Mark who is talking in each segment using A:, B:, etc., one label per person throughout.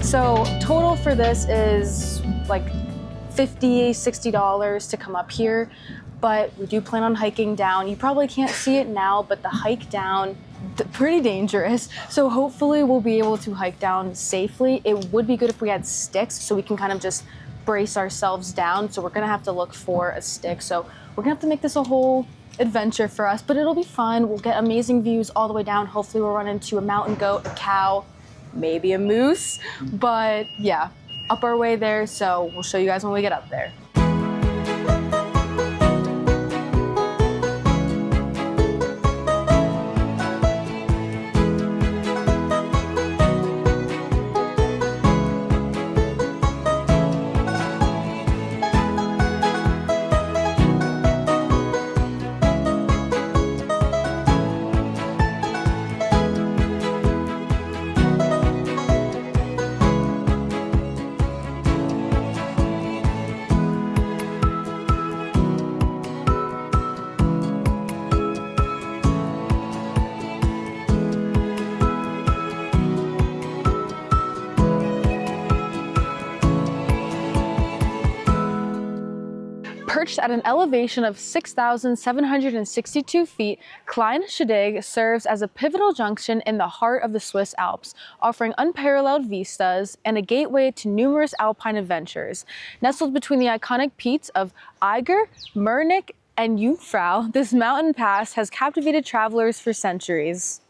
A: So total for this is like $50, $60 to come up here, but we do plan on hiking down. You probably can't see it now, but the hike down, pretty dangerous. So hopefully we'll be able to hike down safely. It would be good if we had sticks so we can kind of just brace ourselves down. So we're gonna have to look for a stick. So we're gonna have to make this a whole adventure for us, but it'll be fun. We'll get amazing views all the way down. Hopefully we'll run into a mountain goat, a cow, maybe a moose, but yeah, up our way there. So we'll show you guys when we get up there. Perched at an elevation of 6,762 feet, Kleine Scheidegg serves as a pivotal junction in the heart of the Swiss Alps, offering unparalleled vistas and a gateway to numerous alpine adventures. Nestled between the iconic peaks of Eiger, Mountain, and Jungfrau, this mountain pass has captivated travelers for centuries.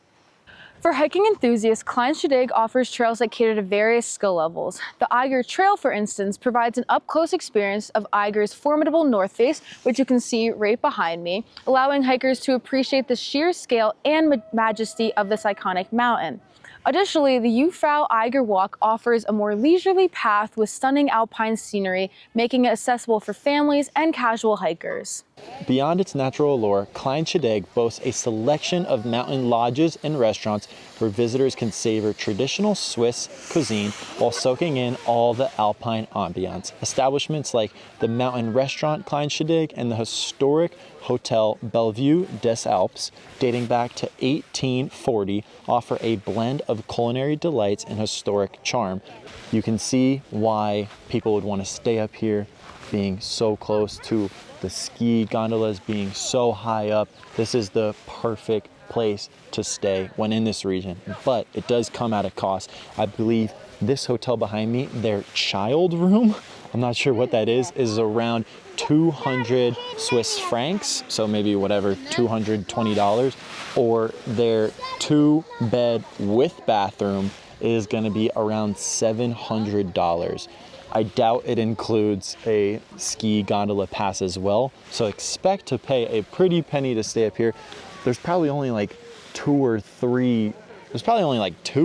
A: For hiking enthusiasts, Kleine Scheidegg offers trails that cater to various skill levels. The Eiger Trail, for instance, provides an up-close experience of Eiger's formidable north face, which you can see right behind me, allowing hikers to appreciate the sheer scale and majesty of this iconic mountain. Additionally, the Jungfrau Eiger Walk offers a more leisurely path with stunning alpine scenery, making it accessible for families and casual hikers.
B: Beyond its natural allure, Kleine Scheidegg boasts a selection of mountain lodges and restaurants where visitors can savor traditional Swiss cuisine while soaking in all the alpine ambiance. Establishments like the mountain restaurant Kleine Scheidegg and the historic Hotel Bellevue des Alpes, dating back to 1840, offer a blend of culinary delights and historic charm. You can see why people would want to stay up here, being so close to the ski gondolas, being so high up. This is the perfect place to stay when in this region, but it does come at a cost. I believe this hotel behind me, their child room, I'm not sure what that is around 200 Swiss francs, so maybe whatever, $220, or their 2-bed with bathroom is gonna be around $700. I doubt it includes a ski gondola pass as well, so expect to pay a pretty penny to stay up here. There's probably only like 2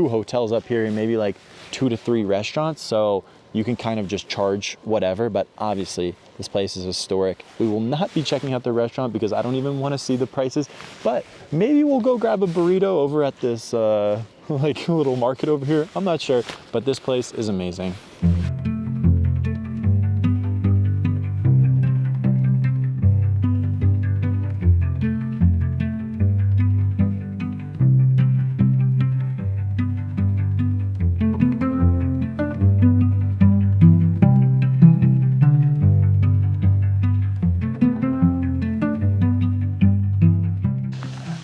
B: hotels up here and maybe like 2 to 3 restaurants, so you can kind of just charge whatever, but obviously this place is historic. We will not be checking out the restaurant because I don't even want to see the prices, but maybe we'll go grab a burrito over at this like little market over here. I'm not sure, but this place is amazing.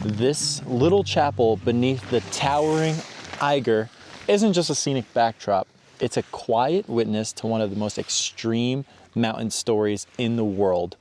B: This little chapel beneath the towering Eiger isn't just a scenic backdrop. It's a quiet witness to one of the most extreme mountain stories in the world.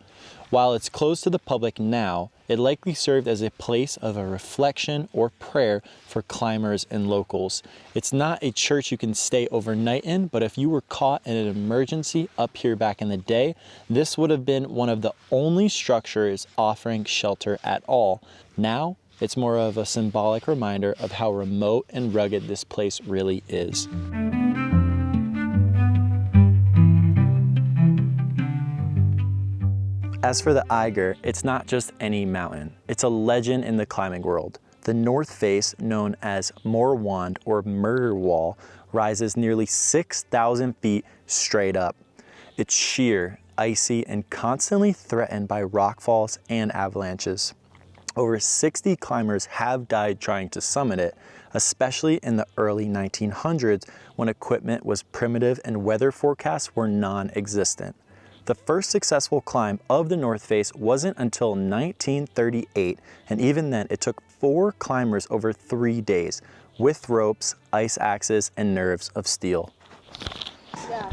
B: While it's closed to the public now, it likely served as a place of a reflection or prayer for climbers and locals. It's not a church you can stay overnight in, but if you were caught in an emergency up here back in the day, this would have been one of the only structures offering shelter at all. Now, it's more of a symbolic reminder of how remote and rugged this place really is. As for the Eiger, it's not just any mountain. It's a legend in the climbing world. The north face, known as Moorwand or Murder Wall, rises nearly 6,000 feet straight up. It's sheer, icy, and constantly threatened by rockfalls and avalanches. Over 60 climbers have died trying to summit it, especially in the early 1900s when equipment was primitive and weather forecasts were non-existent. The first successful climb of the North Face wasn't until 1938, and even then it took 4 climbers over 3 days, with ropes, ice axes, and nerves of steel.
A: Yeah.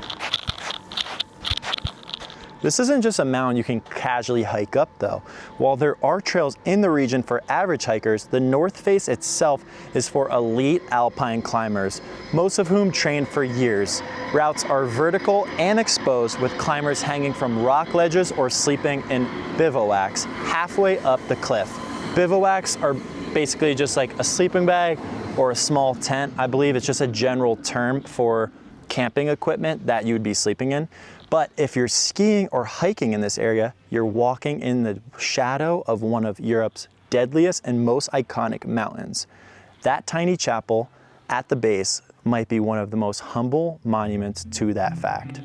B: This isn't just a mountain you can casually hike up though. While there are trails in the region for average hikers, the North Face itself is for elite alpine climbers, most of whom train for years. Routes are vertical and exposed, with climbers hanging from rock ledges or sleeping in bivouacs halfway up the cliff. Bivouacs are basically just like a sleeping bag or a small tent. I believe it's just a general term for camping equipment that you would be sleeping in. But if you're skiing or hiking in this area, you're walking in the shadow of one of Europe's deadliest and most iconic mountains. That tiny chapel at the base might be one of the most humble monuments to that fact.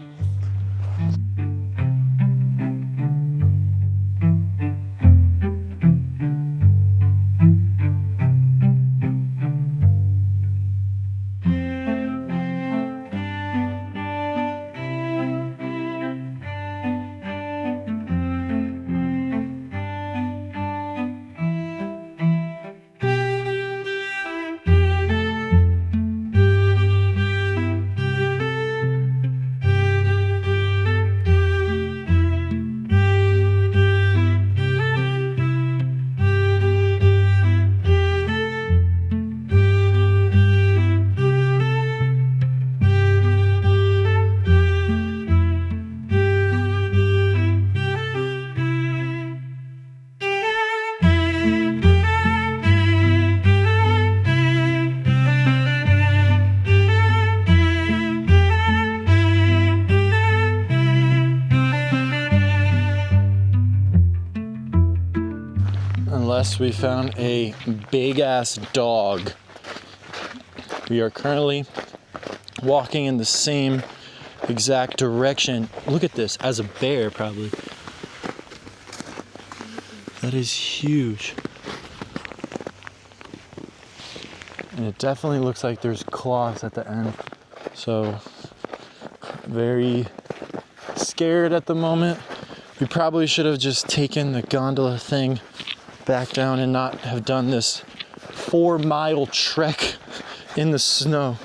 B: Unless we found a big ass dog. We are currently walking in the same exact direction. Look at this, as a bear probably. That is huge. And it definitely looks like there's claws at the end. So very scared at the moment. We probably should have just taken the gondola thing back down and not have done this 4-mile trek in the snow.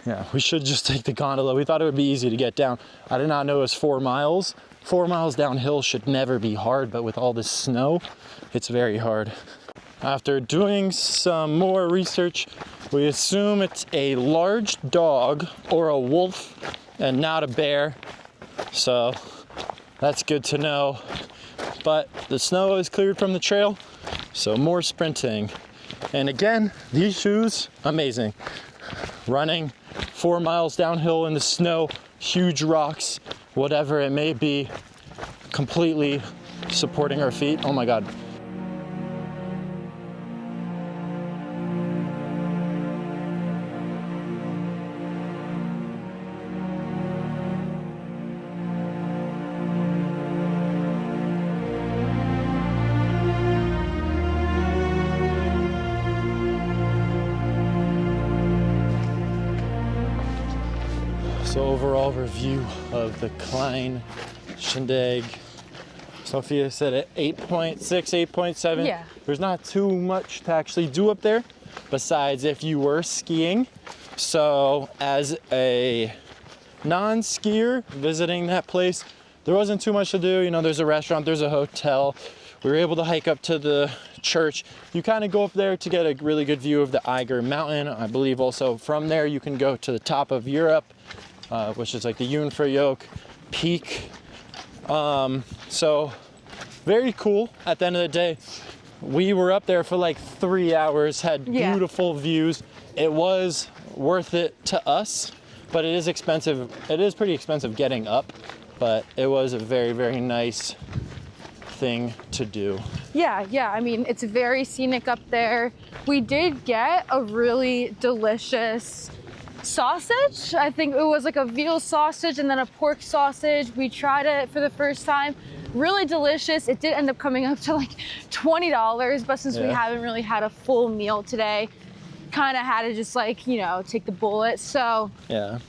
B: Yeah, we should just take the gondola. We thought it would be easy to get down. I did not know it was 4 miles. 4 miles downhill should never be hard, but with all this snow, it's very hard. After doing some more research, we assume it's a large dog or a wolf and not a bear. So that's good to know. But the snow is cleared from the trail, so more sprinting. And again, these shoes, amazing. Running 4 miles downhill in the snow, huge rocks, whatever it may be, completely supporting our feet. Oh my God. So overall review of the Kleine Scheidegg. Sophia said at 8.6, 8.7.
A: Yeah.
B: There's not too much to actually do up there besides if you were skiing. So as a non-skier visiting that place, there wasn't too much to do. You know, there's a restaurant, there's a hotel. We were able to hike up to the church. You kind of go up there to get a really good view of the Eiger Mountain. I believe also from there you can go to the top of Europe, which is like the Jungfraujoch peak. So very cool. At the end of the day, we were up there for like 3 hours, had beautiful views. It was worth it to us, but it is expensive. It is pretty expensive getting up, but it was a very, very nice thing to do.
A: Yeah, I mean, it's very scenic up there. We did get a really delicious sausage. I think it was like a veal sausage and then a pork sausage. We tried it for the first time. really delicious. It did end up coming up to like $20, but since we haven't really had a full meal today, kind of had to just like, you know, take the bullet. So
B: yeah.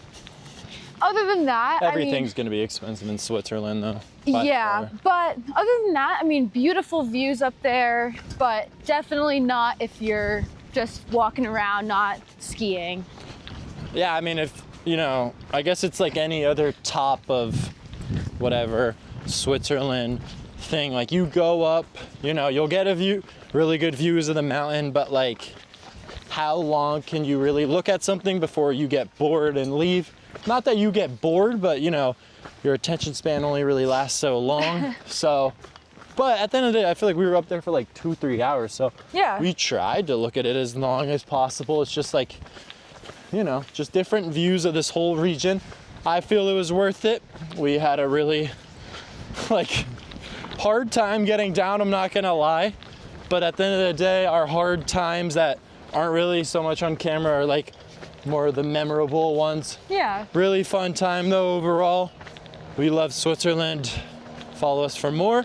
A: Other than that,
B: everything's going to be expensive in Switzerland though.
A: Yeah, but other than that, I mean, beautiful views up there, but definitely not if you're just walking around, not skiing.
B: Yeah, I mean, if, you know, I guess it's like any other top of whatever Switzerland thing. Like you go up, you know, you'll get a view, really good views of the mountain, but like how long can you really look at something before you get bored and leave? Not that you get bored, but you know, your attention span only really lasts so long. So, but at the end of the day, I feel like we were up there for like 2-3 hours. So
A: yeah,
B: we tried to look at it as long as possible. It's just like, you know, just different views of this whole region. I feel it was worth it. We had a really like hard time getting down, I'm not gonna lie. But at the end of the day, our hard times that aren't really so much on camera are like more of the memorable ones.
A: Yeah.
B: Really fun time though overall. We love Switzerland. Follow us for more.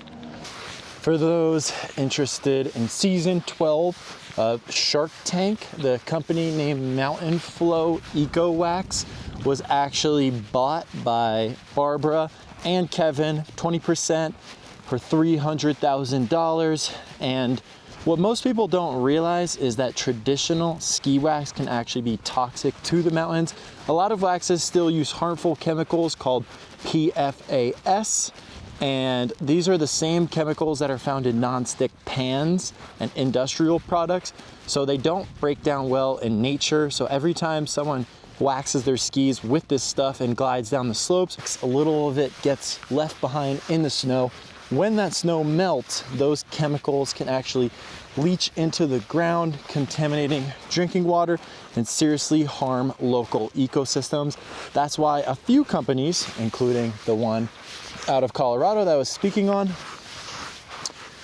B: For those interested in season 12 of Shark Tank, the company named Mountain Flow Eco Wax was actually bought by Barbara and Kevin, 20% for $300,000. And what most people don't realize is that traditional ski wax can actually be toxic to the mountains. A lot of waxes still use harmful chemicals called PFAS, and these are the same chemicals that are found in non-stick pans and industrial products, so they don't break down well in nature. So every time someone waxes their skis with this stuff and glides down the slopes, a little of it gets left behind in the snow. When that snow melts, those chemicals can actually leach into the ground, contaminating drinking water and seriously harm local ecosystems. That's why a few companies, including the one out of Colorado that I was speaking on,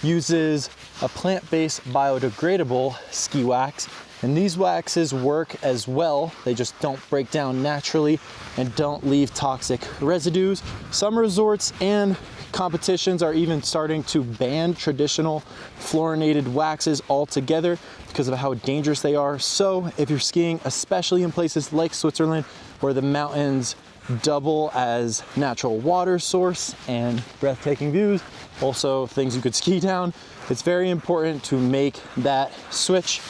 B: uses a plant-based biodegradable ski wax. And these waxes work as well. They just don't break down naturally and don't leave toxic residues. Some resorts and competitions are even starting to ban traditional fluorinated waxes altogether because of how dangerous they are. So if you're skiing, especially in places like Switzerland, where the mountains double as natural water source and breathtaking views, also things you could ski down, it's very important to make that switch.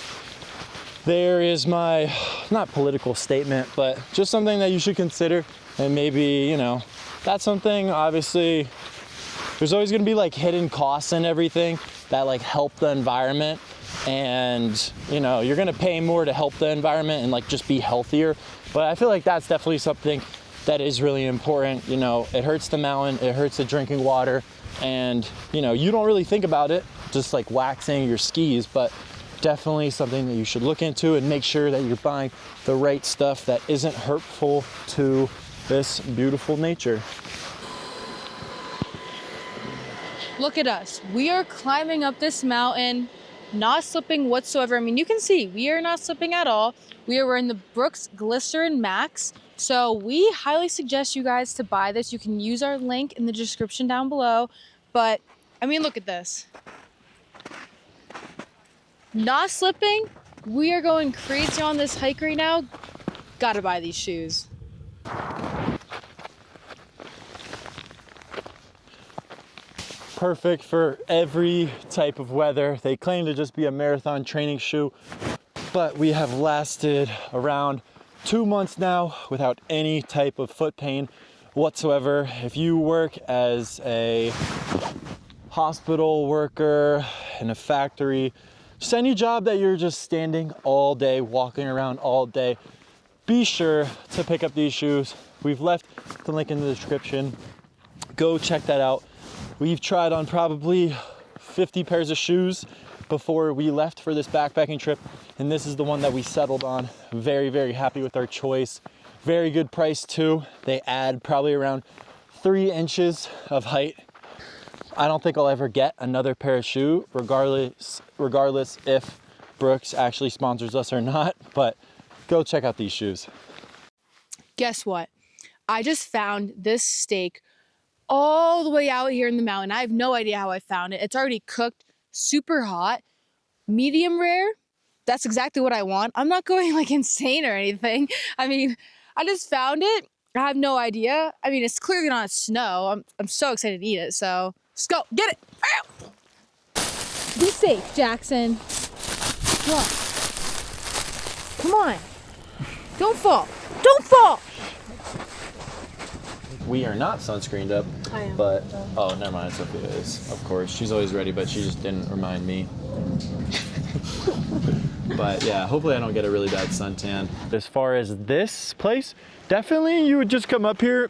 B: There is my, not political statement, but just something that you should consider. And maybe, you know, that's something, obviously, there's always gonna be like hidden costs and everything that like help the environment. And, you know, you're gonna pay more to help the environment and like just be healthier. But I feel like that's definitely something that is really important. You know, it hurts the mountain, it hurts the drinking water. And, you know, you don't really think about it, just like waxing your skis, but definitely something that you should look into and make sure that you're buying the right stuff that isn't hurtful to this beautiful nature.
A: Look at us. We are climbing up this mountain, not slipping whatsoever. I mean, you can see we are not slipping at all. We are wearing the Brooks Glycerin Max. So we highly suggest you guys to buy this. You can use our link in the description down below. But I mean, look at this. Not slipping. We are going crazy on this hike right now. Gotta buy these shoes.
B: Perfect for every type of weather. They claim to just be a marathon training shoe, but we have lasted around 2 months now without any type of foot pain whatsoever. If you work as a hospital worker in a factory, just any job that you're just standing all day, walking around all day, be sure to pick up these shoes. We've left the link in the description. Go check that out. We've tried on probably 50 pairs of shoes before we left for this backpacking trip, and this is the one that we settled on. Very, very happy with our choice. Very good price too. They add probably around 3 inches of height. I don't think I'll ever get another pair of shoe, regardless if Brooks actually sponsors us or not, but go check out these shoes.
A: Guess what? I just found this steak all the way out here in the mountain. I have no idea how I found it. It's already cooked, super hot, medium rare. That's exactly what I want. I'm not going like insane or anything. I mean, I just found it. I have no idea. I mean, it's clearly not snow. I'm so excited to eat it. So let's go get it. Ow! Be safe, Jackson. Come on. Come on. Don't fall. Don't fall.
B: We are not sunscreened up,
A: I am.
B: but oh, never mind. Sophia is, of course. She's always ready, but she just didn't remind me. But yeah, hopefully I don't get a really bad suntan. As far as this place, definitely you would just come up here.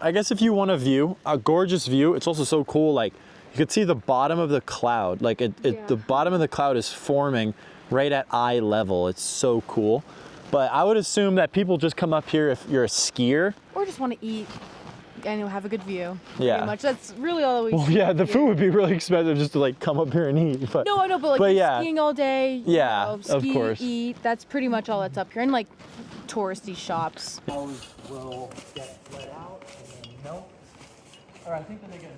B: I guess if you want a gorgeous view, it's also so cool. Like you could see the bottom of the cloud. Like the bottom of the cloud is forming right at eye level. It's so cool. But I would assume that people just come up here if you're a skier.
A: Or just want to eat and you'll have a good view.
B: Yeah.
A: Pretty much. That's really all we
B: Well, yeah, the food would be really expensive just to like come up here and eat. But,
A: No, I know, but like
B: yeah.
A: skiing all day.
B: Yeah,
A: you know, ski,
B: of course.
A: Eat. That's pretty much all that's up here. And like touristy shops.
B: Those will get let out and then melt. Or I think that they get